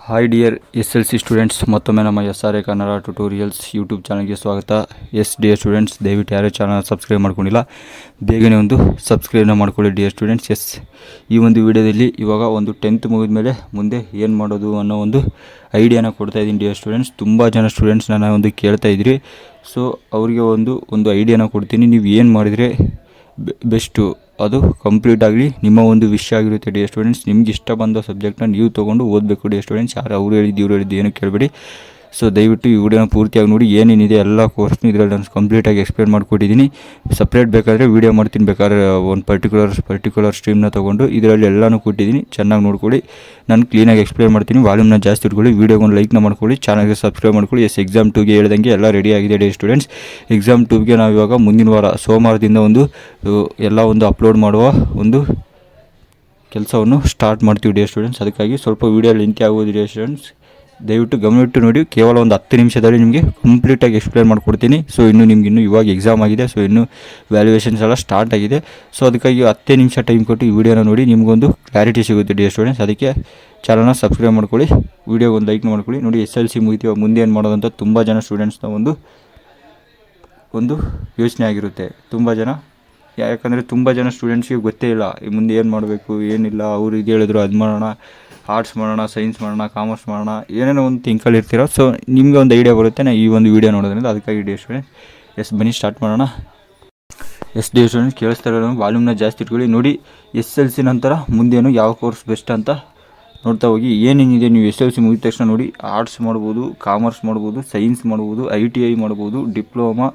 Hi dear SLC students, ಮತ್ತೊಮ್ಮೆ ನಮ್ಮ SRA Kannada tutorials YouTube ಚಾನಲ್ಗೆ ಸ್ವಾಗತ. ಡಿಯರ್ ಸ್ಟೂಡೆಂಟ್ಸ್, ದಯವಿಟ್ಟು ಯಾರೇ ಚಾನಲ್ ಸಬ್ಸ್ಕ್ರೈಬ್ ಮಾಡ್ಕೊಂಡಿಲ್ಲ ಬೇಗನೆ ಒಂದು ಸಬ್ಸ್ಕ್ರೈಬ್ನ ಮಾಡ್ಕೊಳ್ಳಿ ಡಿಯರ್ ಸ್ಟೂಡೆಂಟ್ಸ್. ಈ ಒಂದು ವಿಡಿಯೋದಲ್ಲಿ ಇವಾಗ ಒಂದು 10th ಮುಗಿದ ಮೇಲೆ ಮುಂದೆ ಏನು ಮಾಡೋದು ಅನ್ನೋ ಒಂದು ಐಡಿಯಾನ ಕೊಡ್ತಾಯಿದ್ದೀನಿ ಡಿಯರ್ ಸ್ಟೂಡೆಂಟ್ಸ್. ತುಂಬ ಜನ ಸ್ಟೂಡೆಂಟ್ಸ್ ನನ್ನ ಒಂದು ಕೇಳ್ತಾಯಿದ್ರಿ. ಸೊ ಅವರಿಗೆ ಒಂದು ಐಡಿಯಾನ ಕೊಡ್ತೀನಿ. ನೀವು ಏನು ಮಾಡಿದರೆ ಬೆಸ್ಟು ಅದು ಕಂಪ್ಲೀಟ್ ಆಗಲಿ ನಿಮ್ಮ ಒಂದು ವಿಷಯ ಆಗಿರುತ್ತೆ ಡಿಯರ್ ಸ್ಟೂಡೆಂಟ್ಸ್. ನಿಮ್ಗೆ ಇಷ್ಟ ಬಂದ ಸಬ್ಜೆಕ್ಟ್ನ ನೀವು ತೊಗೊಂಡು ಓದಬೇಕು ಡಿಯರ್ ಸ್ಟೂಡೆಂಟ್ಸ್. ಯಾರು ಅವ್ರು ಹೇಳಿದ್ದು ಇವ್ರು ಹೇಳಿದ್ದು ಏನು ಕೇಳಬೇಡಿ. ಸೊ ದಯವಿಟ್ಟು ಈ ವಿಡಿಯೋನ ಪೂರ್ತಿಯಾಗಿ ನೋಡಿ. ಏನೇನಿದೆ ಎಲ್ಲ ಕೋರ್ಸ್ನು ಇದರಲ್ಲಿ ನಾನು ಕಂಪ್ಲೀಟಾಗಿ ಎಕ್ಸ್ಪ್ಲೇನ್ ಮಾಡಿಕೊಟ್ಟಿದ್ದೀನಿ. ಸಪ್ರೇಟ್ ಬೇಕಾದರೆ ವೀಡಿಯೋ ಮಾಡ್ತೀನಿ, ಬೇಕಾದ್ರೆ ಒಂದು ಪರ್ಟಿಕ್ಯುಲರ್ ಸ್ಟ್ರೀಮ್ನ ತೊಗೊಂಡು ಇದರಲ್ಲಿ ಎಲ್ಲನೂ ಕೊಟ್ಟಿದ್ದೀನಿ. ಚೆನ್ನಾಗಿ ನೋಡ್ಕೊಳ್ಳಿ. ನಾನು ಕ್ಲೀನಾಗಿ ಎಕ್ಸ್ಪ್ಲೇನ್ ಮಾಡ್ತೀನಿ. ವಾಲ್ಯೂಮ್ನ ಜಾಸ್ತಿ ಇಟ್ಕೊಳ್ಳಿ, ವೀಡಿಯೋಗೆ ಒಂದು ಲೈಕ್ನ ಮಾಡ್ಕೊಳ್ಳಿ, ಚಾನಲ್ಗೆ ಸಬ್ಸ್ಕ್ರೈಬ್ ಮಾಡ್ಕೊಳ್ಳಿ. ಎಕ್ಸಾಮ್ 2ಗೆ ಹೇಳ್ದಂಗೆ ಎಲ್ಲ ರೆಡಿ ಆಗಿದೆ ಡಿಯರ್ ಸ್ಟೂಡೆಂಟ್ಸ್. ಎಕ್ಸಾಮ್ 2ಗೆ ನಾವು ಇವಾಗ ಮುಂದಿನ ವಾರ ಸೋಮವಾರದಿಂದ ಎಲ್ಲ ಅಪ್ಲೋಡ್ ಮಾಡುವ ಒಂದು ಕೆಲಸವನ್ನು ಸ್ಟಾರ್ಟ್ ಮಾಡ್ತೀವಿ ಡಿಯರ್ ಸ್ಟೂಡೆಂಟ್ಸ್. ಅದಕ್ಕಾಗಿ ಸ್ವಲ್ಪ ವೀಡಿಯೋ ಲೆಂತಿ ಆಗೋದು ಡಿಯರ್ ಸ್ಟೂಡೆಂಟ್ಸ್. ದಯವಿಟ್ಟು ಗಮನಿಟ್ಟು ನೋಡಿ. ಕೇವಲ ಒಂದು 10 ನಿಮಿಷದಲ್ಲಿ ನಿಮಗೆ ಕಂಪ್ಲೀಟಾಗಿ ಎಕ್ಸ್ಪ್ಲೇನ್ ಮಾಡಿಕೊಡ್ತೀನಿ. ಸೊ ನಿಮ್ಗೆ ಇವಾಗ ಎಕ್ಸಾಮ್ ಆಗಿದೆ. ಸೊ ಇನ್ನೂ ವ್ಯಾಲ್ಯೂಯೇಷನ್ಸ್ ಎಲ್ಲ ಸ್ಟಾರ್ಟ್ ಆಗಿದೆ. ಸೊ ಅದಕ್ಕಾಗಿ 10 ನಿಮಿಷ ಟೈಮ್ ಕೊಟ್ಟು ಈ ವಿಡಿಯೋನ ನೋಡಿ, ನಿಮಗೊಂದು ಕ್ಲಾರಿಟಿ ಸಿಗುತ್ತೆ ಡಿಯರ್ ಸ್ಟೂಡೆಂಟ್ಸ್. ಅದಕ್ಕೆ ಚಾನಲ್ನ ಸಬ್ಸ್ಕ್ರೈಬ್ ಮಾಡ್ಕೊಳ್ಳಿ, ವೀಡಿಯೋಗೆ ಒಂದು ಲೈಕ್ ಮಾಡ್ಕೊಳ್ಳಿ. ನೋಡಿ, SLC ಮುಗಿತೀವ, ಮುಂದೆ ಏನು ಮಾಡೋದಂತ ತುಂಬ ಜನ ಸ್ಟೂಡೆಂಟ್ಸ್ನ ಒಂದು ಯೋಚನೆ ಆಗಿರುತ್ತೆ. ಯಾಕಂದರೆ ತುಂಬ ಜನ ಸ್ಟೂಡೆಂಟ್ಸ್ಗೆ ಗೊತ್ತೇ ಇಲ್ಲ ಮುಂದೆ ಏನು ಮಾಡಬೇಕು ಏನಿಲ್ಲ. ಅವರು ಇದು ಹೇಳಿದ್ರು ಅದು ಮಾಡೋಣ, ಆರ್ಟ್ಸ್ ಮಾಡೋಣ, ಸೈನ್ಸ್ ಮಾಡೋಣ, ಕಾಮರ್ಸ್ ಮಾಡೋಣ, ಏನೇನೋ ಒಂದು ಥಿಂಕಲ್ಲಿ ಇರ್ತೀರ. ಸೊ ನಿಮಗೆ ಒಂದು ಐಡಿಯಾ ಬರುತ್ತೆ ಈ ಒಂದು ವಿಡಿಯೋ ನೋಡೋದ್ರಿಂದ. ಅದಕ್ಕಾಗಿ ಡಿಯರ್ ಸ್ಟೂಡೆಂಟ್ ಬನ್ನಿ ಸ್ಟಾರ್ಟ್ ಮಾಡೋಣ. ಡಿಯರ್ ಸ್ಟೂಡೆಂಟ್ಸ್, ಕೇಳಿಸ್ತಾ ಇರೋದು ವಾಲ್ಯೂಮ್ನ ಜಾಸ್ತಿ ಇಟ್ಕೊಳ್ಳಿ. ನೋಡಿ, SLC ನಂತರ ಮುಂದೇನು ಯಾವ ಕೋರ್ಸ್ ಬೆಸ್ಟ್ ಅಂತ ನೋಡ್ತಾ ಹೋಗಿ. ಏನೇನಿದೆ ನೀವು SLC ಮುಗಿದ ತಕ್ಷಣ ನೋಡಿ, ಆರ್ಟ್ಸ್ ಮಾಡ್ಬೋದು, ಕಾಮರ್ಸ್ ಮಾಡ್ಬೋದು, ಸೈನ್ಸ್ ಮಾಡ್ಬೋದು, ITI ಮಾಡ್ಬೋದು, ಡಿಪ್ಲೊಮಾ,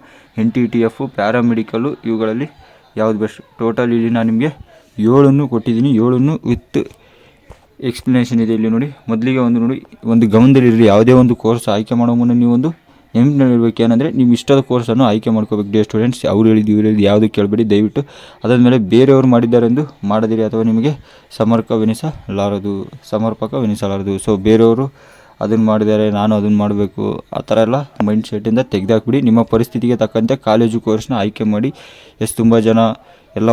NTTF, ಪ್ಯಾರಾಮೆಡಿಕಲ್ಲು, ಇವುಗಳಲ್ಲಿ ಯಾವುದು ಬೆಸ್ಟ್. ಟೋಟಲ್ ಇಲ್ಲಿ ನಾನು ನಿಮಗೆ 7 ಕೊಟ್ಟಿದ್ದೀನಿ. 7 ವಿತ್ ಎಕ್ಸ್ಪ್ಲನೇಷನ್ ಇದೆ ಇಲ್ಲಿ ನೋಡಿ. ಮೊದಲಿಗೆ ಒಂದು ಗಮನದಲ್ಲಿರಲಿ, ಯಾವುದೇ ಒಂದು ಕೋರ್ಸ್ ಆಯ್ಕೆ ಮಾಡೋ ಮುನ್ನ ನೀವು ಒಂದು ನೆನಪಿನಲ್ಲಿರಬೇಕು. ಏನಂದರೆ ನಿಮ್ಮ ಇಷ್ಟದ ಕೋರ್ಸನ್ನು ಆಯ್ಕೆ ಮಾಡ್ಕೋಬೇಕು ಡಿಯರ್ ಸ್ಟೂಡೆಂಟ್ಸ್. ಅವ್ರು ಹೇಳಿದ್ದು ಇವ್ರು ಹೇಳಿದ್ದು ಯಾವುದು ಕೇಳಬೇಡಿ ದಯವಿಟ್ಟು. ಅದಾದಮೇಲೆ ಬೇರೆಯವರು ಮಾಡಿದ್ದಾರೆಂದು ಮಾಡದಿರಿ, ಅಥವಾ ನಿಮಗೆ ಸಮರ್ಪಕವೆನಿಸಲಾರದು. ಸೊ ಬೇರೆಯವರು ಅದನ್ನು ಮಾಡಿದ್ದಾರೆ, ನಾನು ಅದನ್ನು ಮಾಡಬೇಕು, ಆ ಥರ ಎಲ್ಲ ಮೈಂಡ್ ಸೆಟ್ಟಿಂದ ತೆಗೆದಾಕ್ಬಿಡಿ. ನಿಮ್ಮ ಪರಿಸ್ಥಿತಿಗೆ ತಕ್ಕಂತೆ ಕಾಲೇಜು ಕೋರ್ಸ್ನ ಆಯ್ಕೆ ಮಾಡಿ. ತುಂಬ ಜನ ಎಲ್ಲ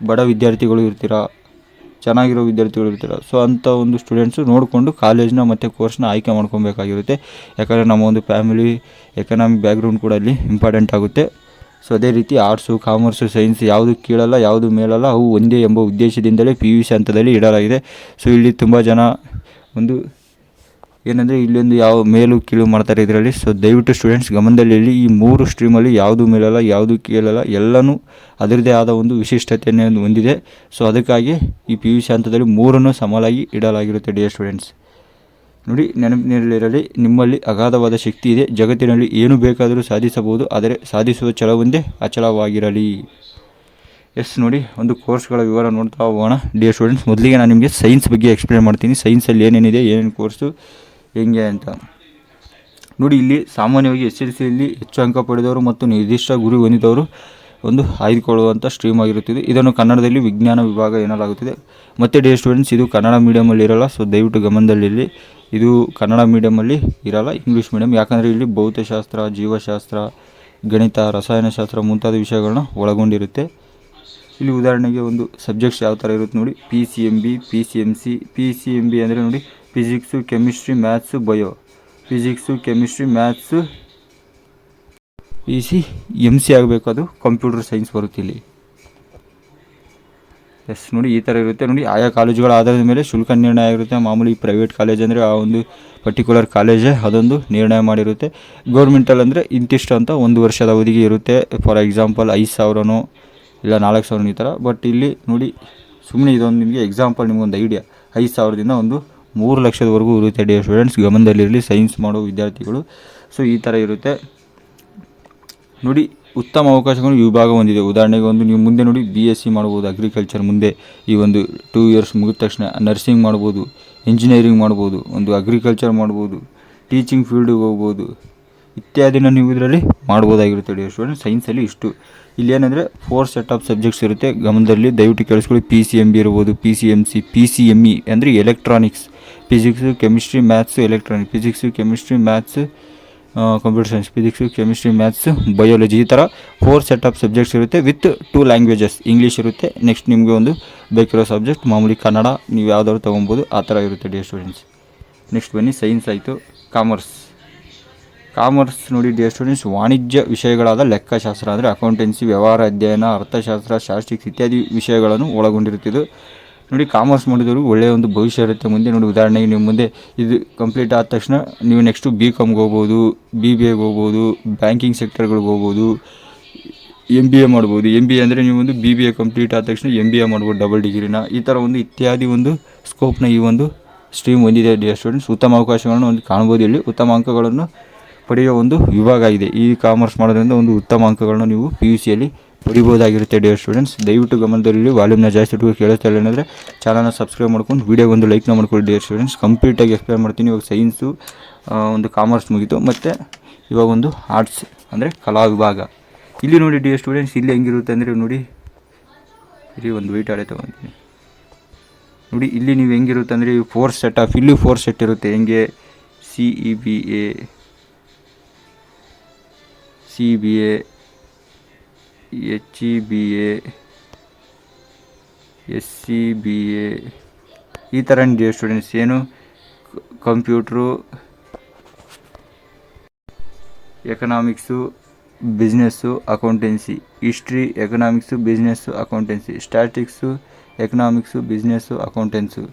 ಬಡ ವಿದ್ಯಾರ್ಥಿಗಳು ಇರ್ತೀರ, ಚೆನ್ನಾಗಿರೋ ವಿದ್ಯಾರ್ಥಿಗಳು ಇರ್ತೀರ. ಸೊ ಅಂಥ ಒಂದು ಸ್ಟೂಡೆಂಟ್ಸು ನೋಡಿಕೊಂಡು ಕಾಲೇಜ್ನ ಮತ್ತು ಕೋರ್ಸ್ನ ಆಯ್ಕೆ ಮಾಡ್ಕೊಬೇಕಾಗಿರುತ್ತೆ. ಯಾಕಂದರೆ ನಮ್ಮ ಒಂದು ಫ್ಯಾಮಿಲಿ ಎಕನಾಮಿಕ್ ಬ್ಯಾಕ್ಗ್ರೌಂಡ್ ಕೂಡ ಅಲ್ಲಿ ಇಂಪಾರ್ಟೆಂಟ್ ಆಗುತ್ತೆ. ಸೊ ಅದೇ ರೀತಿ ಆರ್ಟ್ಸು, ಕಾಮರ್ಸು, ಸೈನ್ಸ್ ಯಾವುದು ಕೀಳಲ್ಲ, ಯಾವುದು ಮೇಲಲ್ಲ, ಅವು ಒಂದೇ ಎಂಬ ಉದ್ದೇಶದಿಂದಲೇ PUC ಹಂತದಲ್ಲಿ ಇಡಲಾಗಿದೆ. ಸೊ ಇಲ್ಲಿ ತುಂಬ ಜನ ಏನಂದರೆ ಇಲ್ಲೊಂದು ಯಾವ ಮೇಲು ಕೀಳು ಮಾಡ್ತಾರೆ ಇದರಲ್ಲಿ. ಸೊ ದಯವಿಟ್ಟು ಸ್ಟೂಡೆಂಟ್ಸ್ ಗಮನದಲ್ಲಿ ಈ 3 ಸ್ಟ್ರೀಮಲ್ಲಿ ಯಾವುದು ಮೇಲಲ್ಲ, ಯಾವುದು ಕೀಳಲ್ಲ, ಎಲ್ಲನೂ ಅದರದ್ದೇ ಆದ ಒಂದು ವಿಶಿಷ್ಟತೆಯನ್ನು ಹೊಂದಿದೆ. ಸೊ ಅದಕ್ಕಾಗಿ ಈ PUC ಹಂತದಲ್ಲಿ 3 ಸಮನಾಗಿ ಇಡಲಾಗಿರುತ್ತೆ ಡಿಯರ್ ಸ್ಟೂಡೆಂಟ್ಸ್. ನೋಡಿ, ನೆನಪಿನಲ್ಲಿರಲಿ, ನಿಮ್ಮಲ್ಲಿ ಅಗಾಧವಾದ ಶಕ್ತಿ ಇದೆ. ಜಗತ್ತಿನಲ್ಲಿ ಏನು ಬೇಕಾದರೂ ಸಾಧಿಸಬಹುದು, ಆದರೆ ಸಾಧಿಸುವ ಛಲವೊಂದೇ ಅಚಲವಾಗಿರಲಿ. ನೋಡಿ, ಒಂದು ಕೋರ್ಸ್ಗಳ ವಿವರ ನೋಡ್ತಾ ಹೋಗೋಣ ಡಿಯರ್ ಸ್ಟೂಡೆಂಟ್ಸ್. ಮೊದಲಿಗೆ ನಾನು ನಿಮಗೆ ಸೈನ್ಸ್ ಬಗ್ಗೆ ಎಕ್ಸ್ಪ್ಲೇನ್ ಮಾಡ್ತೀನಿ. ಸೈನ್ಸಲ್ಲಿ ಏನೇನಿದೆ, ಏನೇನು ಕೋರ್ಸು ಹೆಂಗೆ ಅಂತ ನೋಡಿ. ಇಲ್ಲಿ ಸಾಮಾನ್ಯವಾಗಿ SLCಯಲ್ಲಿ ಹೆಚ್ಚು ಅಂಕ ಪಡೆದವರು ಮತ್ತು ನಿರ್ದಿಷ್ಟ ಗುರಿ ಹೊಂದಿದವರು ಆಯ್ದುಕೊಳ್ಳುವಂಥ ಸ್ಟ್ರೀಮ್ ಆಗಿರುತ್ತದೆ. ಇದನ್ನು ಕನ್ನಡದಲ್ಲಿ ವಿಜ್ಞಾನ ವಿಭಾಗ ಎನ್ನಲಾಗುತ್ತದೆ. ಮತ್ತು ಡಿಯರ್ ಸ್ಟೂಡೆಂಟ್ಸ್, ಇದು ಕನ್ನಡ ಮೀಡಿಯಮಲ್ಲಿ ಇರಲ್ಲ. ಸೊ ದಯವಿಟ್ಟು ಗಮನದಲ್ಲಿರಲಿ, ಇದು ಕನ್ನಡ ಮೀಡಿಯಮಲ್ಲಿ ಇರಲ್ಲ, ಇಂಗ್ಲೀಷ್ ಮೀಡಿಯಮ್. ಯಾಕಂದರೆ ಇಲ್ಲಿ ಭೌತಶಾಸ್ತ್ರ, ಜೀವಶಾಸ್ತ್ರ, ಗಣಿತ, ರಸಾಯನಶಾಸ್ತ್ರ ಮುಂತಾದ ವಿಷಯಗಳನ್ನ ಒಳಗೊಂಡಿರುತ್ತೆ. ಇಲ್ಲಿ ಉದಾಹರಣೆಗೆ ಒಂದು ಸಬ್ಜೆಕ್ಟ್ಸ್ ಯಾವ ಥರ ಇರುತ್ತೆ ನೋಡಿ. PCMB, PCMC. PCMB ಅಂದರೆ ನೋಡಿ, physics, chemistry, maths, bio. Physics, chemistry, maths, PCMC ಆಗಬೇಕು, ಅದು ಕಂಪ್ಯೂಟರ್ ಸೈನ್ಸ್ ಬರುತ್ತೆ ಇಲ್ಲಿ. ನೋಡಿ, ಈ ಥರ ಇರುತ್ತೆ ನೋಡಿ. ಆಯಾ ಕಾಲೇಜುಗಳ ಆಧಾರದ ಮೇಲೆ ಶುಲ್ಕ ನಿರ್ಣಯ ಆಗಿರುತ್ತೆ. ಮಾಮೂಲಿ ಪ್ರೈವೇಟ್ ಕಾಲೇಜ್ ಅಂದರೆ ಆ ಒಂದು ಪರ್ಟಿಕ್ಯುಲರ್ ಕಾಲೇಜೇ ಅದೊಂದು ನಿರ್ಣಯ ಮಾಡಿರುತ್ತೆ. ಗೌರ್ಮೆಂಟಲ್ಲಿ ಅಂದರೆ ಇಂತಿಷ್ಟು ಅಂತ 1 ವರ್ಷದ ಅವಧಿಗೆ ಇರುತ್ತೆ. ಫಾರ್ ಎಕ್ಸಾಂಪಲ್ 5,000 ಇಲ್ಲ 4,000 ಈ ಥರ. ಬಟ್ ಇಲ್ಲಿ ನೋಡಿ, ಸುಮ್ಮನೆ ಇದೊಂದು ನಿಮಗೆ ಎಕ್ಸಾಂಪಲ್, ನಿಮಗೊಂದು ಐಡಿಯಾ. 5,000ದಿಂದ 3 ಲಕ್ಷದವರೆಗೂ ಇರುತ್ತೆ ಡಿಯರ್ ಸ್ಟೂಡೆಂಟ್ಸ್. ಗಮನದಲ್ಲಿರಲಿ ಸೈನ್ಸ್ ಮಾಡೋ ವಿದ್ಯಾರ್ಥಿಗಳು. ಸೊ ಈ ಥರ ಇರುತ್ತೆ ನೋಡಿ. ಉತ್ತಮ ಅವಕಾಶಗಳು ವಿಭಾಗ ಹೊಂದಿದೆ. ಉದಾಹರಣೆಗೆ ನೀವು ಮುಂದೆ ನೋಡಿ, BSc ಮಾಡ್ಬೋದು, ಅಗ್ರಿಕಲ್ಚರ್. ಮುಂದೆ ಈ 2 ಇಯರ್ಸ್ ಮುಗಿದ ತಕ್ಷಣ ನರ್ಸಿಂಗ್ ಮಾಡ್ಬೋದು, ಇಂಜಿನಿಯರಿಂಗ್ ಮಾಡ್ಬೋದು, ಅಗ್ರಿಕಲ್ಚರ್ ಮಾಡ್ಬೋದು, ಟೀಚಿಂಗ್ ಫೀಲ್ಡಿಗೆ ಹೋಗ್ಬೋದು, ಇತ್ಯಾದಿನ ನೀವು ಇದರಲ್ಲಿ ಮಾಡ್ಬೋದಾಗಿರುತ್ತೆ ಡಿಯರ್ ಸ್ಟೂಡೆಂಟ್ಸ್. ಸೈನ್ಸಲ್ಲಿ ಇಷ್ಟು. ಇಲ್ಲಿ ಏನಂದರೆ 4 ಸೆಟ್ ಆಫ್ ಸಬ್ಜೆಕ್ಟ್ಸ್ ಇರುತ್ತೆ. ಗಮನದಲ್ಲಿ ದಯವಿಟ್ಟು ಕೇಳಿಸ್ಕೊಳ್ಳಿ. PCMB ಇರ್ಬೋದು, PCMC, PCME ಅಂದರೆ electronics. Physics, chemistry, maths, electronics. Physics, chemistry, maths, computer science, physics, chemistry, maths, biology, ಈ ಥರ 4 ಸೆಟ್ ಆಫ್ ಸಬ್ಜೆಕ್ಟ್ಸ್ ಇರುತ್ತೆ ವಿತ್ 2 ಲ್ಯಾಂಗ್ವೇಜಸ್. ಇಂಗ್ಲೀಷ್ ಇರುತ್ತೆ, ನೆಕ್ಸ್ಟ್ ನಿಮಗೆ ಒಂದು ಬೇಕಿರೋ ಸಬ್ಜೆಕ್ಟ್ ಮಾಮೂಲಿ ಕನ್ನಡ ನೀವು ಯಾವ್ದಾದ್ರು ತೊಗೊಬೋದು, ಆ ಥರ ಇರುತ್ತೆ ಡಿಯರ್ ಸ್ಟೂಡೆಂಟ್ಸ್. ನೆಕ್ಸ್ಟ್ ಬನ್ನಿ, ಸೈನ್ಸ್ ಆಯಿತು. ಕಾಮರ್ಸ್ ನೋಡಿ ಡಿಯರ್ ಸ್ಟೂಡೆಂಟ್ಸ್, ವಾಣಿಜ್ಯ ವಿಷಯಗಳಾದ ಲೆಕ್ಕಶಾಸ್ತ್ರ ಅಂದರೆ ಅಕೌಂಟೆನ್ಸಿ, ವ್ಯವಹಾರ ಅಧ್ಯಯನ, ಅರ್ಥಶಾಸ್ತ್ರ, ಸ್ಟ್ಯಾಟಿಸ್ಟಿಕ್ಸ್ ಇತ್ಯಾದಿ ವಿಷಯಗಳನ್ನು ಒಳಗೊಂಡಿರುತ್ತಿದ್ದು. ನೋಡಿ ಕಾಮರ್ಸ್ ಮಾಡಿದವ್ರಿಗೆ ಒಳ್ಳೆಯ ಒಂದು ಭವಿಷ್ಯ ಇರುತ್ತೆ ಮುಂದೆ. ನೋಡಿ ಉದಾಹರಣೆಗೆ ನೀವು ಮುಂದೆ ಇದು ಕಂಪ್ಲೀಟ್ ಆದ ತಕ್ಷಣ ನೀವು ನೆಕ್ಸ್ಟು BComಗೆ ಹೋಗ್ಬೋದು, BBAಗೆ ಹೋಗ್ಬೋದು, ಬ್ಯಾಂಕಿಂಗ್ ಸೆಕ್ಟರ್ಗಳಿಗೆ ಹೋಗ್ಬೋದು, MBA ಮಾಡ್ಬೋದು. MBA ಅಂದರೆ ನೀವು ಒಂದು BBA ಕಂಪ್ಲೀಟ್ ಆದ ತಕ್ಷಣ MBA ಮಾಡ್ಬೋದು, ಡಬಲ್ ಡಿಗ್ರಿನ. ಈ ಥರ ಒಂದು ಇತ್ಯಾದಿ ಒಂದು ಸ್ಕೋಪ್ನ ಈ ಒಂದು ಸ್ಟ್ರೀಮ್ ಹೊಂದಿದೆ ಡಿಯರ್ ಸ್ಟೂಡೆಂಟ್ಸ್. ಉತ್ತಮ ಅವಕಾಶಗಳನ್ನು ಒಂದು ಕಾಣ್ಬೋದು. ಇಲ್ಲಿ ಉತ್ತಮ ಅಂಕಗಳನ್ನು ಪಡೆಯುವ ಒಂದು ವಿಭಾಗ ಇದೆ. ಈ ಕಾಮರ್ಸ್ ಮಾಡೋದ್ರಿಂದ ಒಂದು ಉತ್ತಮ ಅಂಕಗಳನ್ನು ನೀವು PUCಯಲ್ಲಿ ಪಡಿಬೋದಾಗಿರುತ್ತೆ ಡಿಯರ್ ಸ್ಟೂಡೆಂಟ್ಸ್. ದಯವಿಟ್ಟು ಗಮನದಲ್ಲಿ ವಾಲ್ಯೂಮ್ನ ಜಾಸ್ತಿ ಇಟ್ಟು ಕೇಳ್ತಾ ಇಲ್ಲ ಏನಂದರೆ ಚಾನಲ್ನ ಸಬ್ಸ್ಕ್ರೈಬ್ ಮಾಡ್ಕೊಂಡು ವಿಡಿಯೋಗೆ ಒಂದು ಲೈಕ್ನ ಮಾಡ್ಕೊಳ್ಳಿ ಡಿಯರ್ ಸ್ಟೂಡೆಂಟ್ಸ್. ಕಂಪ್ಲೀಟಾಗಿ ಎಕ್ಸ್ಪ್ಲೇನ್ ಮಾಡ್ತೀನಿ. ಇವಾಗ ಸೈನ್ಸು ಒಂದು ಕಾಮರ್ಸ್ ಮುಗಿತು, ಮತ್ತು ಇವಾಗ ಒಂದು ಆರ್ಟ್ಸ್ ಅಂದರೆ ಕಲಾ ವಿಭಾಗ. ಇಲ್ಲಿ ನೋಡಿ ಡಿಯರ್ ಸ್ಟೂಡೆಂಟ್ಸ್, ಇಲ್ಲಿ ಹೆಂಗಿರುತ್ತೆ ಅಂದರೆ ನೋಡಿ, ಇಲ್ಲಿ ಒಂದು ವೆಯ್ಟ್ ಆಡೇ ತೊಗೊತೀನಿ ನೋಡಿ. ಇಲ್ಲಿ ನೀವು ಹೆಂಗಿರುತ್ತೆ ಅಂದರೆ 4 ಸೆಟ್ ಆಫ್, ಇಲ್ಲಿ 4 ಸೆಟ್ ಇರುತ್ತೆ. ಹೆಂಗೆ CBA, HEBA, SCBA ಈ ಥರ ಡಿಯರ್ ಸ್ಟೂಡೆಂಟ್ಸ್. ಏನು computer, economics, business, accountancy, history, economics, business, accountancy, statistics, economics, business, accountancy.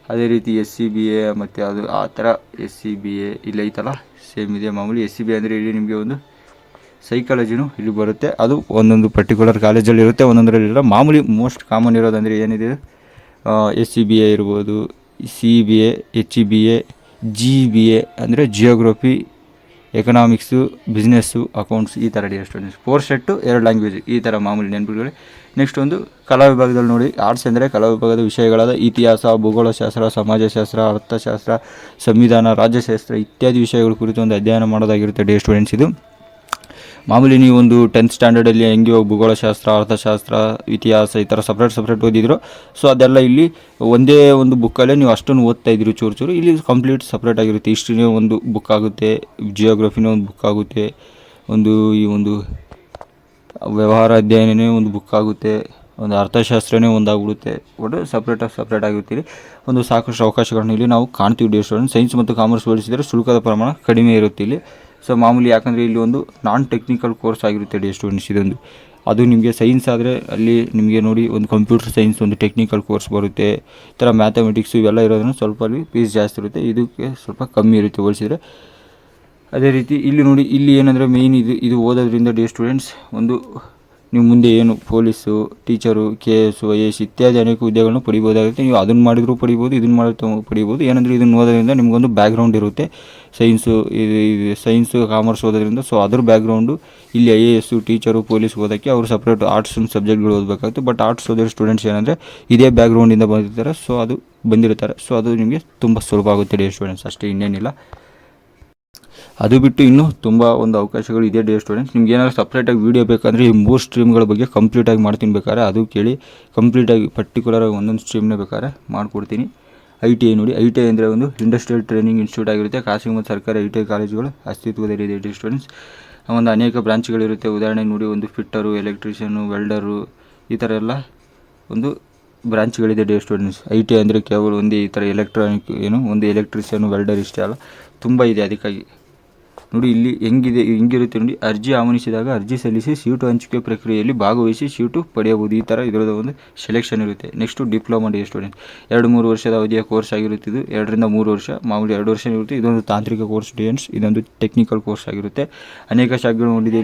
ಅದೇ ರೀತಿ SCBA ಮತ್ತು ಅದು ಆ ಥರ SCBA ಇಲ್ಲ ಐತಲ್ಲ, ಸೇಮ್ ಇದೆ ಮಾಮೂಲಿ. SCBA ಅಂದರೆ ಇಲ್ಲಿ ನಿಮಗೆ ಒಂದು ಸೈಕಾಲಜಿನೂ ಇಲ್ಲಿ ಬರುತ್ತೆ. ಅದು ಒಂದೊಂದು ಪರ್ಟಿಕ್ಯುಲರ್ ಕಾಲೇಜಲ್ಲಿ ಇರುತ್ತೆ, ಒಂದೊಂದರಲ್ಲಿಲ್ಲ. ಮಾಮೂಲಿ ಮೋಸ್ಟ್ ಕಾಮನ್ ಇರೋದಂದರೆ ಏನಿದೆ, SCBA ಇರ್ಬೋದು, CBA, HEBA, GBA ಅಂದರೆ ಜಿಯೋಗ್ರಫಿ, ಎಕನಾಮಿಕ್ಸು, ಬಿಸ್ನೆಸ್ಸು, ಅಕೌಂಟ್ಸ್, ಈ ಥರ ಡಿಯರ್ ಸ್ಟೂಡೆಂಟ್ಸ್. 4 ಸೆಟ್ಟು 2 ಲ್ಯಾಂಗ್ವೇಜ್, ಈ ಥರ ಮಾಮೂಲಿ ನೆನಪುಗಳು. ನೆಕ್ಸ್ಟ್ ಒಂದು ಕಲಾ ವಿಭಾಗದಲ್ಲಿ ನೋಡಿ, ಆರ್ಟ್ಸ್ ಅಂದರೆ ಕಲಾ ವಿಭಾಗದ ವಿಷಯಗಳಾದ ಇತಿಹಾಸ, ಭೂಗೋಳಶಾಸ್ತ್ರ, ಸಮಾಜಶಾಸ್ತ್ರ, ಅರ್ಥಶಾಸ್ತ್ರ, ಸಂವಿಧಾನ, ರಾಜ್ಯಶಾಸ್ತ್ರ ಇತ್ಯಾದಿ ವಿಷಯಗಳ ಕುರಿತು ಒಂದು ಅಧ್ಯಯನ ಮಾಡೋದಾಗಿರುತ್ತೆ ಡಿಯರ್ ಸ್ಟೂಡೆಂಟ್ಸ್. ಇದು ಮಾಮೂಲಿ ನೀವು ಒಂದು 10th ಸ್ಟ್ಯಾಂಡರ್ಡಲ್ಲಿ ಹೆಂಗೆ ಭೂಗೋಳಶಾಸ್ತ್ರ, ಅರ್ಥಶಾಸ್ತ್ರ, ಇತಿಹಾಸ ಈ ಥರ ಸಪ್ರೇಟ್ ಓದಿದ್ರು. ಸೊ ಅದೆಲ್ಲ ಇಲ್ಲಿ ಒಂದೇ ಒಂದು ಬುಕ್ಕಲ್ಲೇ ನೀವು ಅಷ್ಟನ್ನು ಓದ್ತಾ ಇದ್ದೀರಿ ಚೂರು. ಇಲ್ಲಿ ಕಂಪ್ಲೀಟ್ ಸಪ್ರೇಟ್ ಆಗಿರುತ್ತೆ. ಹಿಸ್ಟ್ರಿನೇ ಒಂದು ಬುಕ್ ಆಗುತ್ತೆ, ಜಿಯೋಗ್ರಫಿನೇ ಒಂದು ಬುಕ್ ಆಗುತ್ತೆ, ಈ ಒಂದು ವ್ಯವಹಾರ ಅಧ್ಯಯನನೇ ಒಂದು ಬುಕ್ ಆಗುತ್ತೆ, ಒಂದು ಅರ್ಥಶಾಸ್ತ್ರನೇ ಒಂದಾಗ್ಬಿಡುತ್ತೆ. ಒಟ್ಟು ಸಪ್ರೇಟ್ ಆಗಿರ್ತೀರಿ. ಒಂದು ಸಾಕಷ್ಟು ಅವಕಾಶಗಳನ್ನ ಇಲ್ಲಿ ನಾವು ಕಾಣ್ತೀವಿ ಡಿಯರ್ ಸ್ಟೂಡೆಂಟ್. ಸೈನ್ಸ್ ಮತ್ತು ಕಾಮರ್ಸ್ ಹೋಲಿಸಿದರೆ ಶುಲ್ಕದ ಪ್ರಮಾಣ ಕಡಿಮೆ ಇರುತ್ತೆ ಇಲ್ಲಿ. ಸೊ ಮಾಮೂಲಿ ಯಾಕಂದರೆ ಇಲ್ಲಿ ಒಂದು ನಾನ್ ಟೆಕ್ನಿಕಲ್ ಕೋರ್ಸ್ ಆಗಿರುತ್ತೆ ಡಿಯರ್ ಸ್ಟೂಡೆಂಟ್ಸ್ ಇದೊಂದು. ಅದು ನಿಮಗೆ ಸೈನ್ಸ್ ಆದರೆ ಅಲ್ಲಿ ನಿಮಗೆ ನೋಡಿ ಒಂದು ಕಂಪ್ಯೂಟರ್ ಸೈನ್ಸ್ ಒಂದು ಟೆಕ್ನಿಕಲ್ ಕೋರ್ಸ್ ಬರುತ್ತೆ. ಈ ಥರ ಮ್ಯಾಥಮೆಟಿಕ್ಸು ಇವೆಲ್ಲ ಇರೋದ್ರಿಂದ ಸ್ವಲ್ಪ ಅಲ್ಲಿ ಫೀಸ್ ಜಾಸ್ತಿ ಇರುತ್ತೆ, ಇದಕ್ಕೆ ಸ್ವಲ್ಪ ಕಮ್ಮಿ ಇರುತ್ತೆ ಹೋಲಿಸಿದರೆ. ಅದೇ ರೀತಿ ಇಲ್ಲಿ ನೋಡಿ, ಇಲ್ಲಿ ಏನಂದರೆ ಮೇಯ್ನ್ ಇದು ಓದೋದ್ರಿಂದ ಡಿಯರ್ ಸ್ಟೂಡೆಂಟ್ಸ್ ಒಂದು ನೀವು ಮುಂದೆ ಏನು ಪೊಲೀಸು, ಟೀಚರು, KS, IAS ಇತ್ಯಾದಿ ಅನೇಕ ಹುದ್ದೆಗಳನ್ನು ಪಡಿಬೋದಾಗುತ್ತೆ. ನೀವು ಅದನ್ನು ಮಾಡಿದರೂ ಪಡಿಬೋದು, ಇದನ್ನು ಮಾಡಿದ್ರು ಪಡಿಬೋದು. ಏನಂದರೆ ಇದನ್ನು ಓದೋದ್ರಿಂದ ನಿಮಗೊಂದು ಬ್ಯಾಕ್ಗ್ರೌಂಡ್ ಇರುತ್ತೆ. ಸೈನ್ಸು ಕಾಮರ್ಸ್ ಓದೋದ್ರಿಂದ ಸೊ ಅದ್ರ ಬ್ಯಾಕ್ಗ್ರೌಂಡು ಇಲ್ಲಿ IAS, ಟೀಚರು, ಪೊಲೀಸ್ ಓದೋಕ್ಕೆ ಅವರು ಸಪ್ರೇಟ್ ಆರ್ಟ್ಸ್ ಸಬ್ಜೆಕ್ಟ್ಗಳು ಓದಬೇಕಾಗುತ್ತೆ. ಬಟ್ ಆರ್ಟ್ಸ್ ಓದಿರೋ ಸ್ಟೂಡೆಂಟ್ಸ್ ಏನಂದರೆ ಇದೇ ಬ್ಯಾಕ್ಗ್ರೌಂಡಿಂದ ಬಂದಿರ್ತಾರೆ, ಸೊ ಅದು ನಿಮಗೆ ತುಂಬ ಸುಲಭ ಆಗುತ್ತೆ ಡಿಯರ್ ಸ್ಟೂಡೆಂಟ್ಸ್, ಅಷ್ಟೇ, ಇನ್ನೇನಿಲ್ಲ. ಅದು ಬಿಟ್ಟು ಇನ್ನೂ ತುಂಬ ಒಂದು ಅವಕಾಶಗಳು ಇದೆ ಡಿಯರ್ ಸ್ಟೂಡೆಂಟ್ಸ್. ನಿಮ್ಗೆ ಏನಾದರೂ ಸಪ್ರೇಟಾಗಿ ವೀಡಿಯೋ ಬೇಕಂದರೆ ಈ 3 ಸ್ಟ್ರೀಮ್ಗಳ ಬಗ್ಗೆ ಕಂಪ್ಲೀಟಾಗಿ ಮಾಡ್ತೀನಿ ಬೇಕಾದ್ರೆ, ಅದು ಕೇಳಿ. ಕಂಪ್ಲೀಟಾಗಿ ಪರ್ಟಿಕ್ಯುಲರಾಗಿ ಒಂದೊಂದು ಸ್ಟ್ರೀಮ್ನೇ ಬೇಕಾದ್ರೆ ಮಾಡಿಕೊಡ್ತೀನಿ. ITI ನೋಡಿ, ITI ಅಂದರೆ ಒಂದು ಇಂಡಸ್ಟ್ರಿಯಲ್ ಟ್ರೈನಿಂಗ್ ಇನ್ಸ್ಟಿಟ್ಯೂಟ್ ಆಗಿರುತ್ತೆ. ಖಾಸಗಿ ಮತ್ತು ಸರ್ಕಾರಿ ITI ಕಾಲೇಜುಗಳು ಅಸ್ತಿತ್ವದಲ್ಲಿದೆ ಡಿಯರ್ ಸ್ಟೂಡೆಂಟ್ಸ್. ಒಂದು ಅನೇಕ ಬ್ರಾಂಚ್ಗಳಿರುತ್ತೆ. ಉದಾಹರಣೆಗೆ ನೋಡಿ, ಒಂದು ಫಿಟ್ಟರು, ಎಲೆಕ್ಟ್ರಿಷಿಯನು, ವೆಲ್ಡರು ಈ ಥರ ಎಲ್ಲ ಒಂದು ಬ್ರಾಂಚ್ಗಳಿದೆ ಡಿಯರ್ ಸ್ಟೂಡೆಂಟ್ಸ್. ITI ಅಂದರೆ ಕೇವಲ ಒಂದು ಈ ಥರ ಎಲೆಕ್ಟ್ರಾನಿಕ್ ಒಂದು ಎಲೆಕ್ಟ್ರಿಷಿಯನು, ವೆಲ್ಡರ್ ಇಷ್ಟೇ ಅಲ್ಲ, ತುಂಬ ಇದೆ. ಅದಕ್ಕಾಗಿ ನೋಡಿ ಇಲ್ಲಿ ಹೆಂಗಿರುತ್ತೆ ನೋಡಿ, ಅರ್ಜಿ ಆಹ್ವಾನಿಸಿದಾಗ ಅರ್ಜಿ ಸಲ್ಲಿಸಿ ಸೀಟು ಹಂಚಿಕೆ ಪ್ರಕ್ರಿಯೆಯಲ್ಲಿ ಭಾಗವಹಿಸಿ ಸೀಟು ಪಡೆಯಬಹುದು. ಈ ಥರ ಇದರದ ಒಂದು ಸೆಲೆಕ್ಷನ್ ಇರುತ್ತೆ. ನೆಕ್ಸ್ಟು ಡಿಪ್ಲೊಮಾ ಡಿಯರ್ ಸ್ಟೂಡೆಂಟ್, 2-3 ವರ್ಷದ ಅವಧಿಯ ಕೋರ್ಸ್ ಆಗಿರುತ್ತೆ. ಇದು 2 ರಿಂದ 3 ವರ್ಷ, ಮಾಮೂಲಿ 2 ವರ್ಷ ಇರುತ್ತೆ. ಇದೊಂದು ತಾಂತ್ರಿಕ ಕೋರ್ಸ್ ಸ್ಟೂಡೆಂಟ್ಸ್, ಇದೊಂದು ಟೆಕ್ನಿಕಲ್ ಕೋರ್ಸ್ ಆಗಿರುತ್ತೆ. ಅನೇಕ ಶಾಖೆಗಳು ಹೊಂದಿದೆ.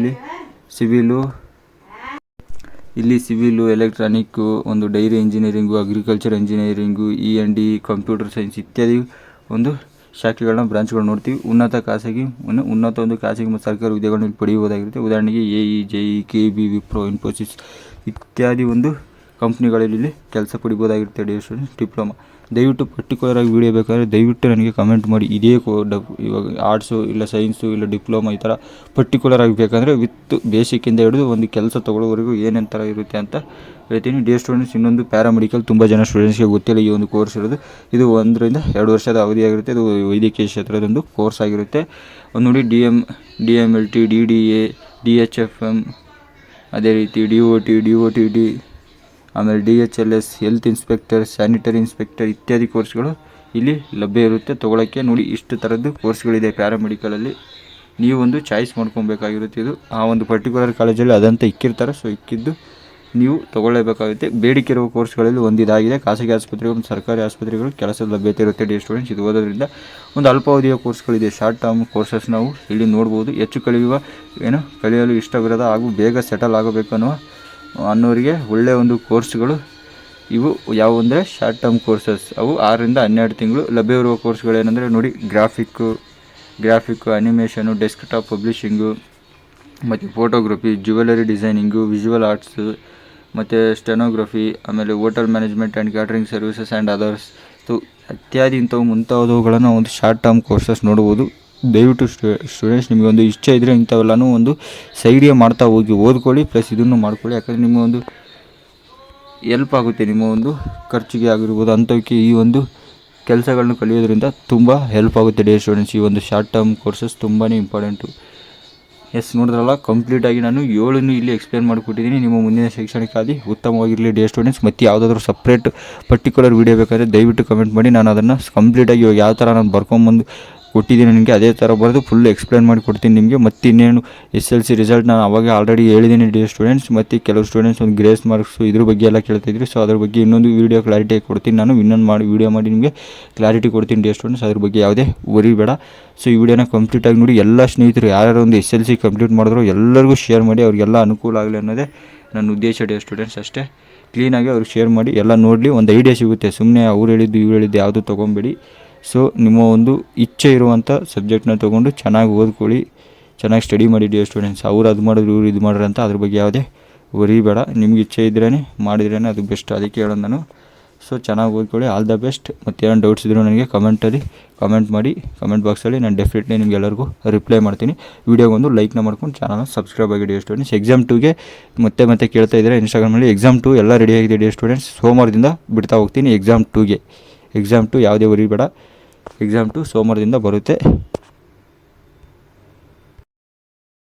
ಇಲ್ಲಿ ಸಿವಿಲು, ಎಲೆಕ್ಟ್ರಾನಿಕ್ಕು, ಒಂದು dairy engineering, agriculture engineering, E&D, computer science ಇತ್ಯಾದಿ ಒಂದು ಶಾಖೆಗಳನ್ನ ಬ್ರಾಂಚ್ಗಳು ನೋಡ್ತೀವಿ. ಉನ್ನತ ಒಂದು ಖಾಸಗಿ ಮತ್ತು ಸರ್ಕಾರಿ ಹುದ್ದೆಗಳನ್ನ ಪಡೆಯುವುದಾಗಿರುತ್ತೆ. ಉದಾಹರಣೆಗೆ AE, JE, KB, Wipro, Infosys ಇತ್ಯಾದಿ ಒಂದು ಕಂಪ್ನಿಗಳಲ್ಲಿ ಕೆಲಸ ಪಡಿಬೋದಾಗಿರುತ್ತೆ ಡಿಯರ್ ಸ್ಟೂಡೆಂಟ್ಸ್. ಡಿಪ್ಲೊಮಾ ದಯವಿಟ್ಟು ಪರ್ಟಿಕ್ಯುಲರಾಗಿ ವೀಡಿಯೋ ಬೇಕಾದರೆ ದಯವಿಟ್ಟು ನನಗೆ ಕಮೆಂಟ್ ಮಾಡಿ. ಇದೇ ಇವಾಗ ಆರ್ಟ್ಸು ಇಲ್ಲ ಸೈನ್ಸು ಇಲ್ಲ ಡಿಪ್ಲೊಮಾ ಈ ಥರ ಪರ್ಟಿಕ್ಯುಲರಾಗಿ ಬೇಕಂದರೆ ವಿತ್ ಬೇಸಿಕ್ಕಿಂದ ಹಿಡಿದು ಒಂದು ಕೆಲಸ ತೊಗೊಳ್ಳೋವರೆಗೂ ಏನೇನು ಥರ ಇರುತ್ತೆ ಅಂತ ಹೇಳ್ತೀನಿ. ಡಿಯರ್ ಸ್ಟೂಡೆಂಟ್ಸ್, ಇನ್ನೊಂದು ಪ್ಯಾರಾಮೆಡಿಕಲ್ ತುಂಬ ಜನ ಸ್ಟೂಡೆಂಟ್ಸ್ಗೆ ಗೊತ್ತಿಲ್ಲ ಈ ಒಂದು ಕೋರ್ಸ್ ಇರೋದು. ಇದು 1 ರಿಂದ 2 ವರ್ಷದ ಅವಧಿಯಾಗಿರುತ್ತೆ. ಇದು ವೈದ್ಯಕೀಯ ಕ್ಷೇತ್ರದೊಂದು ಕೋರ್ಸ್ ಆಗಿರುತ್ತೆ. ಒಂದು ನೋಡಿ DMLT, DDA, DHFM, ಅದೇ ರೀತಿ DOT, DOTD, ಆಮೇಲೆ DHLS, health inspector, sanitary inspector ಇತ್ಯಾದಿ ಕೋರ್ಸ್ಗಳು ಇಲ್ಲಿ ಲಭ್ಯ ಇರುತ್ತೆ ತೊಗೊಳಕ್ಕೆ. ನೋಡಿ ಇಷ್ಟು ಥರದ್ದು ಕೋರ್ಸ್ಗಳಿದೆ ಪ್ಯಾರಾಮೆಡಿಕಲಲ್ಲಿ. ನೀವು ಒಂದು ಚಾಯ್ಸ್ ಮಾಡ್ಕೊಬೇಕಾಗಿರುತ್ತೆ. ಇದು ಆ ಒಂದು ಪರ್ಟಿಕ್ಯುಲರ್ ಕಾಲೇಜಲ್ಲಿ ಅದಂತ ಇಕ್ಕಿರ್ತಾರೆ. ಸೊ ಇಕ್ಕಿದ್ದು ನೀವು ತೊಗೊಳ್ಳೇಬೇಕಾಗುತ್ತೆ. ಬೇಡಿಕೆ ಇರುವ ಕೋರ್ಸ್ಗಳಲ್ಲಿ ಒಂದು ಇದಾಗಿದೆ. ಖಾಸಗಿ ಆಸ್ಪತ್ರೆಗಳು ಮತ್ತು ಸರ್ಕಾರಿ ಆಸ್ಪತ್ರೆಗಳು ಕೆಲಸದ ಲಭ್ಯತೆ ಇರುತ್ತೆ ಡಿಯರ್ ಸ್ಟೂಡೆಂಟ್ಸ್. ಇದು ಓದೋದ್ರಿಂದ ಒಂದು ಅಲ್ಪಾವಧಿಯ ಕೋರ್ಸ್ಗಳಿದೆ, ಶಾರ್ಟ್ ಟರ್ಮ್ ಕೋರ್ಸಸ್ ನಾವು ಇಲ್ಲಿ ನೋಡ್ಬೋದು. ಹೆಚ್ಚು ಕಲಿಯಲು ಇಷ್ಟವಿರದ ಹಾಗೂ ಬೇಗ ಸೆಟಲ್ ಆಗಬೇಕು ಅನ್ನೋರಿಗೆ ಒಳ್ಳೆಯ ಒಂದು ಕೋರ್ಸ್ಗಳು ಇವು. ಯಾವುವು ಅಂದರೆ ಶಾರ್ಟ್ ಟರ್ಮ್ ಕೋರ್ಸಸ್. ಅವು 6 ರಿಂದ 12 ತಿಂಗಳು ಲಭ್ಯವಿರುವ ಕೋರ್ಸ್ಗಳೇನೆಂದರೆ ನೋಡಿ, ಗ್ರಾಫಿಕ್ಕು, ಅನಿಮೇಷನು, ಡೆಸ್ಕ್ಟಾಪ್ ಪಬ್ಲಿಷಿಂಗು, ಮತ್ತು photography, jewellery designing, visual arts, ಮತ್ತು ಸ್ಟೆನೋಗ್ರಫಿ, ಆಮೇಲೆ hotel management and catering services and others ಇತ್ಯಾದಿ ಮುಂತಾದವುಗಳನ್ನು ಒಂದು ಶಾರ್ಟ್ ಟರ್ಮ್ ಕೋರ್ಸಸ್ ನೋಡ್ಬೋದು. ದಯವಿಟ್ಟು ಸ್ಟೂಡೆಂಟ್ಸ್ ನಿಮಗೆ ಒಂದು ಇಚ್ಛೆ ಇದ್ದರೆ ಇಂಥವೆಲ್ಲನೂ ಒಂದು ಸೈಡಿಗೆ ಮಾಡ್ತಾ ಹೋಗಿ ಓದ್ಕೊಳ್ಳಿ, ಪ್ಲಸ್ ಇದನ್ನು ಮಾಡ್ಕೊಳ್ಳಿ. ಯಾಕಂದರೆ ನಿಮ್ಮ ಒಂದು ಎಲ್ಪ್ ಆಗುತ್ತೆ, ನಿಮ್ಮ ಒಂದು ಖರ್ಚಿಗೆ ಆಗಿರ್ಬೋದು ಅಂಥವಕ್ಕೆ ಈ ಒಂದು ಕೆಲಸಗಳನ್ನು ಕಲಿಯೋದ್ರಿಂದ ತುಂಬ ಹೆಲ್ಪ್ ಆಗುತ್ತೆ ಡಿಯರ್ ಸ್ಟೂಡೆಂಟ್ಸ್. ಈ ಒಂದು ಶಾರ್ಟ್ ಟರ್ಮ್ ಕೋರ್ಸಸ್ ತುಂಬಾ ಇಂಪಾರ್ಟೆಂಟು. ನೋಡಿದ್ರಲ್ಲ, ಕಂಪ್ಲೀಟಾಗಿ ನಾನು 7 ಇಲ್ಲಿ ಎಕ್ಸ್ಪ್ಲೇನ್ ಮಾಡಿಕೊಟ್ಟಿದ್ದೀನಿ. ನಿಮ್ಮ ಮುಂದಿನ ಶೈಕ್ಷಣಿಕಾದಿ ಉತ್ತಮವಾಗಿರಲಿ ಡಿಯರ್ ಸ್ಟೂಡೆಂಟ್ಸ್. ಮತ್ತು ಯಾವುದಾದ್ರೂ ಸಪ್ರೇಟ್ ಪರ್ಟಿಕ್ಯುಲರ್ ವೀಡಿಯೋ ಬೇಕಾದರೆ ದಯವಿಟ್ಟು ಕಮೆಂಟ್ ಮಾಡಿ. ನಾನು ಅದನ್ನು ಕಂಪ್ಲೀಟಾಗಿ ಇವಾಗ ಯಾವ ಥರ ನಾನು ಬರ್ಕೊಂಬಂದು ಕೊಟ್ಟಿದ್ದೀನಿ ನಿಮಗೆ ಅದೇ ಥರ ಬರೆದು ಫುಲ್ ಎಕ್ಸ್ಪ್ಲೇನ್ ಮಾಡಿ ಕೊಡ್ತೀನಿ ನಿಮಗೆ. ಮತ್ತು ಇನ್ನೇನು SLC ರಿಸಲ್ಟ್ ನಾನು ಅವಾಗ ಆಲ್ರೆಡಿ ಹೇಳಿದ್ದೀನಿ ಡಿಯರ್ ಸ್ಟೂಡೆಂಟ್ಸ್. ಮತ್ತು ಕೆಲವು ಸ್ಟೂಡೆಂಟ್ಸ್ ಒಂದು ಗ್ರೇಸ್ ಮಾರ್ಕ್ಸು ಇದ್ರ ಬಗ್ಗೆ ಎಲ್ಲ ಕೇಳ್ತಾಯಿದ್ರು. ಸೊ ಅದ್ರ ಬಗ್ಗೆ ಇನ್ನೊಂದು ವೀಡಿಯೋ ಕ್ಲಾರಿಟಿ ಕೊಡ್ತೀನಿ. ನಾನು ಇನ್ನೊಂದು ವೀಡಿಯೋ ಮಾಡಿ ನಿಮಗೆ ಕ್ಲಾರಿಟಿ ಕೊಡ್ತೀನಿ ಡಿಯರ್ ಸ್ಟೂಡೆಂಟ್ಸ್. ಅದ್ರ ಬಗ್ಗೆ ಯಾವುದೇ ವರಿ ಬೇಡ. ಸೊ ಈ ವಿಡಿಯೋನ ಕಂಪ್ಲೀಟಾಗಿ ನೋಡಿ. ಎಲ್ಲ ಸ್ನೇಹಿತರು ಯಾರು ಒಂದು SLC ಕಂಪ್ಲೀಟ್ ಮಾಡಿದ್ರು ಎಲ್ಲರಿಗೂ ಶೇರ್ ಮಾಡಿ, ಅವ್ರಿಗೆಲ್ಲ ಅನುಕೂಲ ಆಗಲಿ ಅನ್ನೋದೇ ನನ್ನ ಉದ್ದೇಶ ಡಿಯರ್ ಸ್ಟೂಡೆಂಟ್ಸ್. ಅಷ್ಟೇ ಕ್ಲೀನಾಗಿ ಅವ್ರಿಗೆ ಶೇರ್ ಮಾಡಿ, ಎಲ್ಲ ನೋಡಲಿ, ಒಂದು ಐಡಿಯಾ ಸಿಗುತ್ತೆ. ಸುಮ್ಮನೆ ಅವ್ರು ಹೇಳಿದ್ದು ಇವ್ರು ಹೇಳಿದ್ದು ಯಾವುದು ತೊಗೊಬೇಡಿ. ಸೊ ನಿಮ್ಮ ಒಂದು ಇಚ್ಛೆ ಇರುವಂಥ ಸಬ್ಜೆಕ್ಟ್ನ ತೊಗೊಂಡು ಚೆನ್ನಾಗಿ ಓದ್ಕೊಳ್ಳಿ, ಚೆನ್ನಾಗಿ ಸ್ಟಡಿ ಮಾಡಿ ಡಿಯರ್ ಸ್ಟೂಡೆಂಟ್ಸ್. ಅವ್ರು ಅದು ಮಾಡಿದ್ರು ಇವ್ರು ಇದು ಮಾಡ್ರಿ ಅಂತ ಅದ್ರ ಬಗ್ಗೆ ಯಾವುದೇ ವರಿ ಬೇಡ. ನಿಮ್ಗೆ ಇಚ್ಛೆ ಇದ್ರೇ ಮಾಡಿದ್ರೇ ಅದು ಬೆಸ್ಟ್, ಅದಕ್ಕೆ ಹೇಳೋದು ನಾನು. ಸೊ ಚೆನ್ನಾಗಿ ಓದ್ಕೊಳ್ಳಿ, ಆಲ್ ದ ಬೆಸ್ಟ್. ಮತ್ತು ಏನೋ ಡೌಟ್ಸ್ ಇದ್ದರೂ ನನಗೆ ಕಮೆಂಟ್ ಮಾಡಿ, ಕಮೆಂಟ್ ಬಾಕ್ಸಲ್ಲಿ ನಾನು ಡೆಫಿನೆಟ್ಲಿ ನಿಮ್ಗೆ ಎಲ್ಲರಿಗೂ ರಿಪ್ಲೈ ಮಾಡ್ತೀನಿ. ವೀಡಿಯೋಗೊಂದು ಲೈಕ್ನ ಮಾಡ್ಕೊಂಡು ಚಾನಲ್ನ ಸಬ್ಸ್ಕ್ರೈಬ್ ಆಗಿ ಡಿಯರ್ ಸ್ಟೂಡೆಂಟ್ಸ್. ಎಕ್ಸಾಮ್ 2ಗೆ ಮತ್ತೆ ಕೇಳ್ತಾ ಇದ್ದಾರೆ ಇನ್ಸ್ಟಾಗ್ರಾಮಲ್ಲಿ. ಎಕ್ಸಾಮ್ 2 ಎಲ್ಲ ರೆಡಿಯಾಗಿದೆ ಡಿಯರ್ ಸ್ಟೂಡೆಂಟ್ಸ್. ಸೋಮವಾರದಿಂದ ಬಿಡ್ತಾ ಹೋಗ್ತೀನಿ ಎಕ್ಸಾಮ್ 2ಗೆ. ಎಕ್ಸಾಮ್ 2 ಯಾವುದೇ ವರಿ ಬೇಡ. ಎಕ್ಸಾಮ್ 2 ಸೋಮವಾರದಿಂದ ಬರುತ್ತೆ.